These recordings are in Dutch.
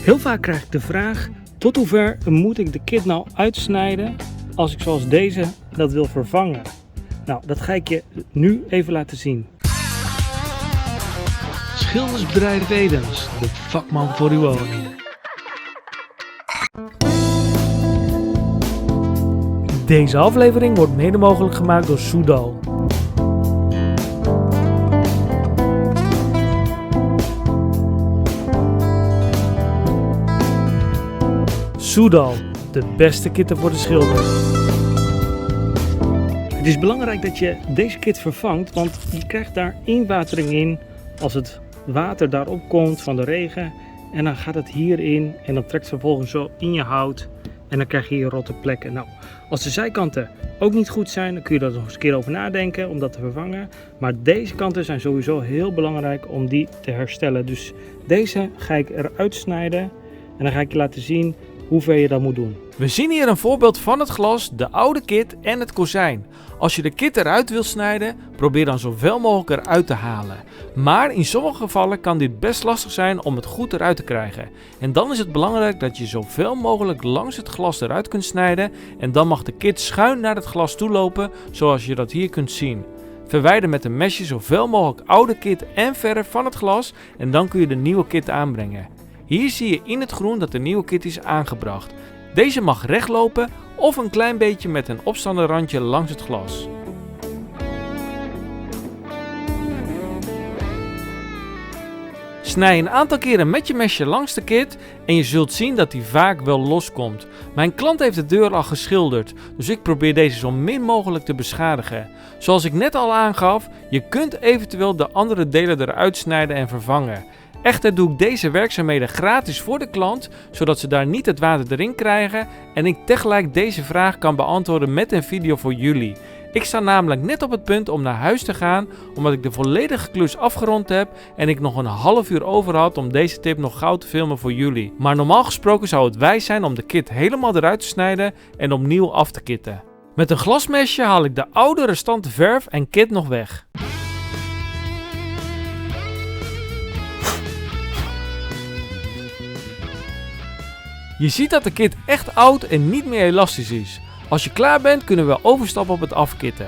Heel vaak krijg ik de vraag, tot hoever moet ik de kit nou uitsnijden als ik zoals deze dat wil vervangen? Nou, dat ga ik je nu even laten zien. Schildersbedrijf Edens, de vakman voor uw woning. Deze aflevering wordt mede mogelijk gemaakt door Soudal. Soudal, de beste kitten voor de schilder. Het is belangrijk dat je deze kit vervangt, want je krijgt daar inwatering in als het water daarop komt van de regen. En dan gaat het hierin en dan trekt het vervolgens zo in je hout en dan krijg je hier rotte plekken. Nou, als de zijkanten ook niet goed zijn, dan kun je er nog eens een keer over nadenken om dat te vervangen. Maar deze kanten zijn sowieso heel belangrijk om die te herstellen. Dus deze ga ik eruit snijden en dan ga ik je laten zien hoe ver je dat moet doen. We zien hier een voorbeeld van het glas, de oude kit en het kozijn. Als je de kit eruit wil snijden, probeer dan zoveel mogelijk eruit te halen. Maar in sommige gevallen kan dit best lastig zijn om het goed eruit te krijgen. En dan is het belangrijk dat je zoveel mogelijk langs het glas eruit kunt snijden. En dan mag de kit schuin naar het glas toe lopen, zoals je dat hier kunt zien. Verwijder met een mesje zoveel mogelijk oude kit en verf van het glas en dan kun je de nieuwe kit aanbrengen. Hier zie je in het groen dat de nieuwe kit is aangebracht. Deze mag recht lopen of een klein beetje met een opstaande randje langs het glas. Snij een aantal keren met je mesje langs de kit en je zult zien dat die vaak wel loskomt. Mijn klant heeft de deur al geschilderd, dus ik probeer deze zo min mogelijk te beschadigen. Zoals ik net al aangaf, je kunt eventueel de andere delen eruit snijden en vervangen. Echter doe ik deze werkzaamheden gratis voor de klant, zodat ze daar niet het water erin krijgen en ik tegelijk deze vraag kan beantwoorden met een video voor jullie. Ik sta namelijk net op het punt om naar huis te gaan, omdat ik de volledige klus afgerond heb en ik nog een half uur over had om deze tip nog gauw te filmen voor jullie. Maar normaal gesproken zou het wijs zijn om de kit helemaal eruit te snijden en opnieuw af te kitten. Met een glasmesje haal ik de oude restante verf en kit nog weg. Je ziet dat de kit echt oud en niet meer elastisch is. Als je klaar bent kunnen we overstappen op het afkitten.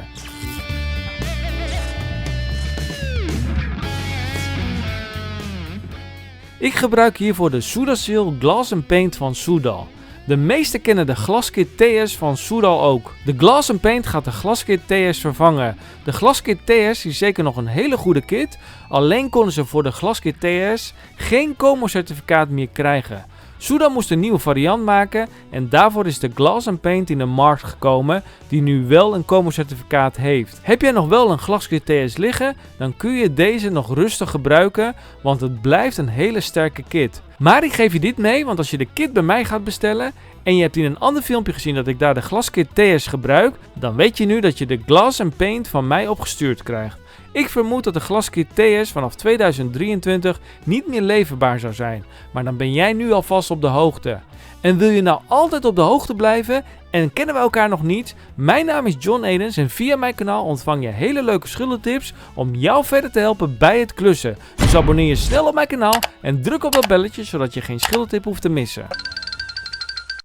Ik gebruik hiervoor de Soudacil Glass & Paint van Soudal. De meesten kennen de Glaskit TS van Soudal ook. De Glass & Paint gaat de Glaskit TS vervangen. De Glaskit TS is zeker nog een hele goede kit, alleen konden ze voor de Glaskit TS geen Como certificaat meer krijgen. Soudal moest een nieuwe variant maken en daarvoor is de Glass & Paint in de markt gekomen die nu wel een Como certificaat heeft. Heb jij nog wel een Glaskit TS liggen, dan kun je deze nog rustig gebruiken, want het blijft een hele sterke kit. Maar ik geef je dit mee, want als je de kit bij mij gaat bestellen en je hebt in een ander filmpje gezien dat ik daar de Glaskit TS gebruik, dan weet je nu dat je de Glass & Paint van mij opgestuurd krijgt. Ik vermoed dat de Glaskit TS vanaf 2023 niet meer leverbaar zou zijn, maar dan ben jij nu alvast op de hoogte. En wil je nou altijd op de hoogte blijven en kennen we elkaar nog niet? Mijn naam is John Edens en via mijn kanaal ontvang je hele leuke schildertips om jou verder te helpen bij het klussen. Dus abonneer je snel op mijn kanaal en druk op dat belletje zodat je geen schildertip hoeft te missen.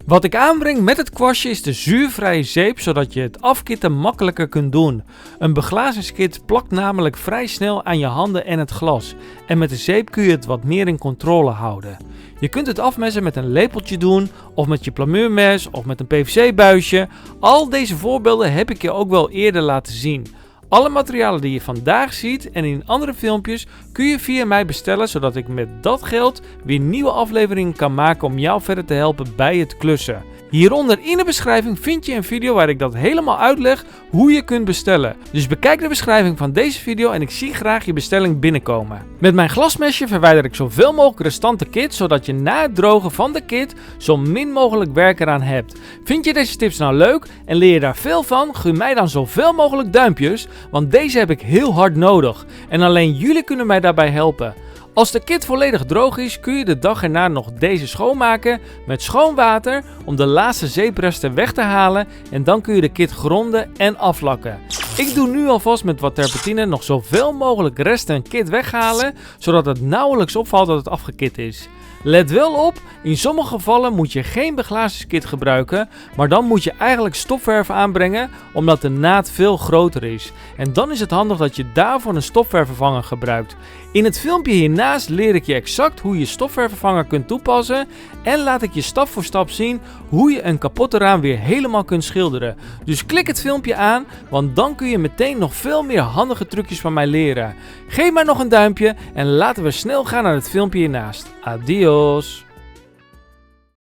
Wat ik aanbreng met het kwastje is de zuurvrije zeep, zodat je het afkitten makkelijker kunt doen. Een beglazingskit plakt namelijk vrij snel aan je handen en het glas. En met de zeep kun je het wat meer in controle houden. Je kunt het afmessen met een lepeltje doen, of met je plamuurmes, of met een PVC buisje. Al deze voorbeelden heb ik je ook wel eerder laten zien. Alle materialen die je vandaag ziet en in andere filmpjes kun je via mij bestellen, zodat ik met dat geld weer nieuwe afleveringen kan maken om jou verder te helpen bij het klussen. Hieronder in de beschrijving vind je een video waar ik dat helemaal uitleg hoe je kunt bestellen. Dus bekijk de beschrijving van deze video en ik zie graag je bestelling binnenkomen. Met mijn glasmesje verwijder ik zoveel mogelijk restante kit, zodat je na het drogen van de kit zo min mogelijk werk eraan hebt. Vind je deze tips nou leuk en leer je daar veel van? Gun mij dan zoveel mogelijk duimpjes, want deze heb ik heel hard nodig. En alleen jullie kunnen mij daarbij helpen. Als de kit volledig droog is, kun je de dag erna nog deze schoonmaken met schoon water om de laatste zeepresten weg te halen en dan kun je de kit gronden en aflakken. Ik doe nu alvast met wat terpentine nog zoveel mogelijk resten en kit weghalen, zodat het nauwelijks opvalt dat het afgekit is. Let wel op, in sommige gevallen moet je geen beglazingskit gebruiken, maar dan moet je eigenlijk stopverf aanbrengen omdat de naad veel groter is. En dan is het handig dat je daarvoor een stopverfvervanger gebruikt. In het filmpje hiernaast leer ik je exact hoe je stopverfvervanger kunt toepassen en laat ik je stap voor stap zien hoe je een kapotte raam weer helemaal kunt schilderen. Dus klik het filmpje aan, want dan kun je meteen nog veel meer handige trucjes van mij leren. Geef mij nog een duimpje en laten we snel gaan naar het filmpje hiernaast. Adios!